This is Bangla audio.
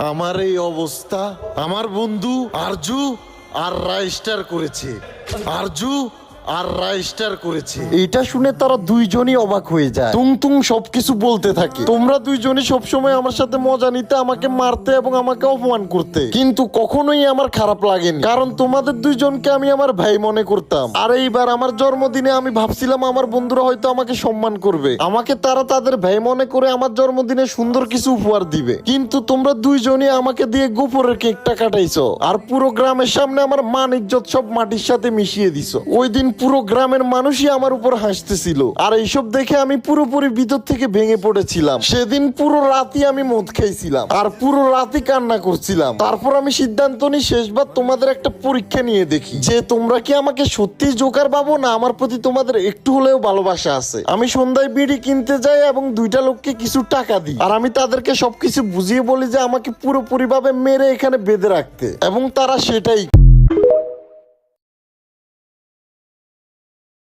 আমার এই অবস্থা আমার বন্ধু আরজু আর রাইস্টার করেছে। আরজু আর রাইস্টার করেছে। এটা শুনে তারা দুইজনই অবাক হয়ে যায়। তুং তুং সবকিছু বলতে থাকে, তোমরা দুইজনই সবসময় আমার সাথে মজা নিতে, আমাকে মারতে এবং আমাকে অপমান করতে, কিন্তু কখনোই আমার খারাপ লাগেনি, কারণ তোমাদের দুইজনকে আমি আমার ভাই মনে করতাম। আর এইবার আমার জন্মদিনে আমি ভাবছিলাম আমার বন্ধুরা হয়তো আমাকে সম্মান করবে, আমাকে তারা তাদের ভাই মনে করে আমার জন্মদিনে সুন্দর কিছু উপহার দিবে, কিন্তু তোমরা দুইজনই আমাকে দিয়ে গোপরের কেকটা কাটাইছো আর পুরো গ্রামের সামনে আমার মান ইজ্জত সব মাটির সাথে মিশিয়ে দিছো। ওই দিন পুরো গ্রামের মানুষই আমার উপর হাসতেছিল, আর এইসব দেখে আমি পুরোপুরি ভিতর থেকে ভেঙে পড়েছিলাম। সেদিন পুরো রাতই আমি মদ খাইছিলাম আর পুরো রাতই কান্না করছিলাম। তারপর আমি সিদ্ধান্ত নিই শেষবার তোমাদের একটা পরীক্ষা নিয়ে দেখি যে তোমরা কি আমাকে সত্যি জোকার ভাবো না আমার প্রতি তোমাদের একটু হলেও ভালোবাসা আছে। আমি সন্ধ্যায় বিড়ি কিনতে যাই এবং দুইটা লোককে কিছু টাকা দিই, আর আমি তাদেরকে সবকিছু বুঝিয়ে বলি যে আমাকে পুরোপুরি ভাবে মেরে এখানে বেঁধে রাখতে, এবং তারা সেটাই